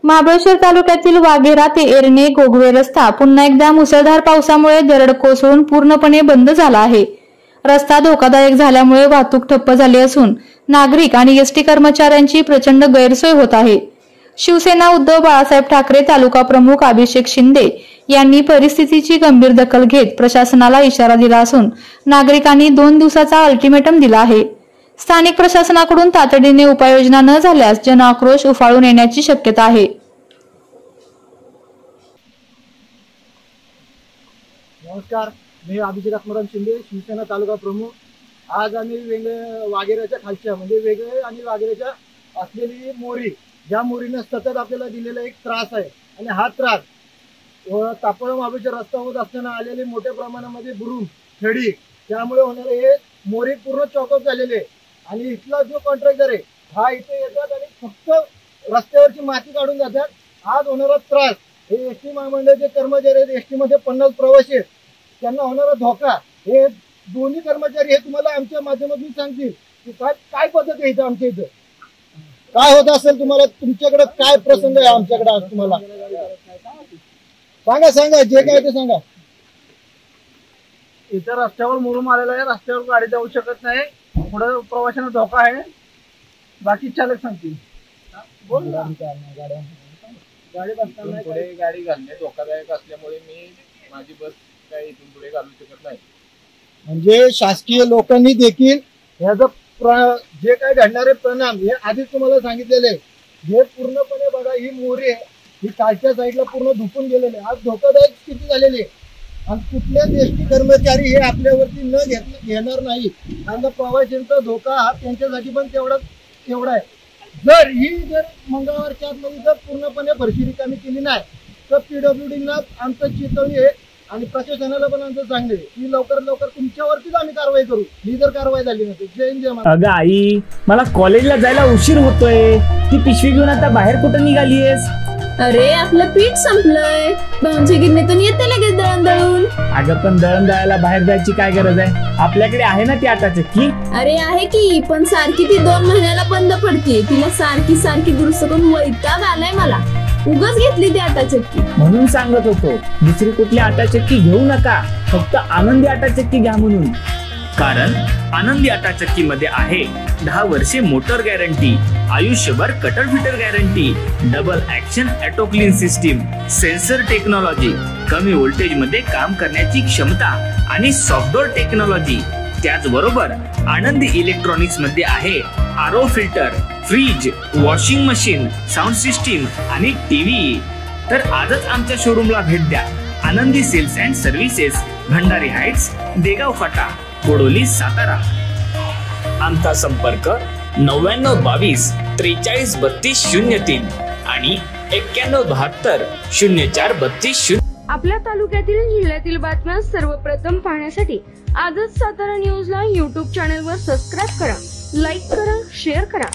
महाबळेश्वर तालुक्यातील वाघेरा ते एरणे गोगवे रस्ता पुन्हा एकदा मुसळधार पावसामुळे दरड कोसळून पूर्णपणे बंद झाला आहे। रस्ता धोकादायक झाल्यामुळे वाहतूक ठप्प झाली असून नागरिक आणि एसटी कर्मचाऱ्यांची प्रचंड गैरसोय होत आहे। शिवसेना उद्धव बाळासाहेब ठाकरे तालुका प्रमुख अभिषेक शिंदे यांनी परिस्थितीची गंभीर दखल घेत प्रशासनाला इशारा दिला असून नागरिकांनी 2 दिवसाचा अल्टिमेटम दिला आहे। स्थानिक प्रशासनाकडून तातडीने उपाययोजना न झाल्यास जनआक्रोश उफाळून येण्याची शक्यता आहे। नमस्कार, मी अभिषेक शिंदे, शिवसेना तालुका प्रमुख। आज आम्ही वाघेऱ्याच्या खालच्या म्हणजे वेगळे आणि वाघेऱ्याच्या असलेली मोरी, ज्या मोरीने सतत आपल्याला दिलेला एक त्रास आहे आणि हा त्रास तापळ महाबळेश्वर रस्ता होत असताना आलेले मोठ्या प्रमाणामध्ये बुरुम खेडी, त्यामुळे होणारे हे मोरी पूर्ण चॉकअप झालेले आणि इथला जो कॉन्ट्रॅक्टर आहे हा इथे येतात आणि फक्त रस्त्यावरची माती काढून जातात। आज होणारा त्रास हे एसटी महामंडळाचे कर्मचारी आहेत, एसटी मध्ये 50 प्रवासी आहेत, त्यांना होणारा धोका हे दोन्ही कर्मचारी हे तुम्हाला आमच्या माध्यमातून सांगतील की काय पद्धत आहे इथं आमच्या इथं काय होत असेल, तुम्हाला तुमच्याकडे काय प्रसंग आहे आमच्याकडे आज तुम्हाला सांगा जे काय ते सांगा। इथं रस्त्यावर मुरुम आलेला आहे, रस्त्यावर गाडी जाऊ शकत नाही, पुढे प्रवाशांना धोका आहे, बाकी चालक सांगतील बोल ना। गाडी बसताना पुढे गाडी घालणे धोकादायक असल्यामुळे मी माझी बस काही इथून पुढे घालू शकत नाही। म्हणजे शासकीय लोकांनी देखील ह्याचं जे काय घडणारे परिणाम हे आधीच तुम्हाला सांगितलेले आहे। हे पूर्णपणे बघा, ही मोरी आहे ही कालच्या साईडला पूर्ण धुकून गेलेले, आज धोकादायक स्थिती झालेली आहे आणि कुठल्याच एसटी कर्मचारी हे आपल्यावरती न घेणार नाही, कारण प्रवाशांचा धोका हा त्यांच्यासाठी पण तेवढा आहे। जर मंगळवारच्या आतमध्ये जर पूर्णपणे भरशी रिकामी केली नाही तर पीडब्ल्यूडीना आमचं चेतवणी आहे आणि प्रशासनाला पण आमचं सांगणे की लवकर तुमच्यावरतीच आम्ही कारवाई करू। ही जर कारवाई झाली नसेल जय हिंद जय महाराष्ट्र। अगं आई, मला कॉलेजला जायला उशीर होतोय, ती पिशवी घेऊन आता बाहेर कुठं निघालीयस? अरे आपलं पीठ संपलंय, भाऊंच्या गिरणीतून येते लगेच दळण दळून। अगं पण दळण दळायला बाहेर जायची काय गरज आहे, आपल्याकडे आहे ना ती आटा चक्की। अरे आहे की, पण सारखी ती 2 महिन्याला बंद पडते, तिला सारखी दुरुस्त करून वैताग आलाय मला। उगाच घेतली ती आटा चक्की, म्हणून सांगत होतो दुसरी कुठली आटा चक्की घेऊ नका, फक्त आनंदी आटा चक्की घ्या म्हणून। कारण आनंदी आटा चक्की मध्ये आहे 10 वर्षे मोटर गॅरंटी, आयुष्यभर cutter fitter guarantee, double action auto clean system, sensor technology, कमी व्होल्टेज मध्ये काम करण्याची क्षमता आणि सॉफ्टवेअर टेक्नॉलॉजी। त्याचबरोबर आनंदी इलेक्ट्रॉनिक्स मध्ये आहे RO filter, fridge, washing machine, sound system आणि टीव्ही। तर आजच आमच्या शोरूमला भेट द्या। Anandi sales and services, Bhandari heights, Degaon फाटा, कोडोली, सातारा। आमचा संपर्क 9922 43 32 03 आणि 9172 04 32 0। आपल्या तालुक्यातील जिल्ह्यातील बातम्या सर्वप्रथम पाहण्यासाठी आजच सातारा न्यूजला YouTube चॅनलवर सबस्क्राइब करा, लाईक करा, शेअर करा।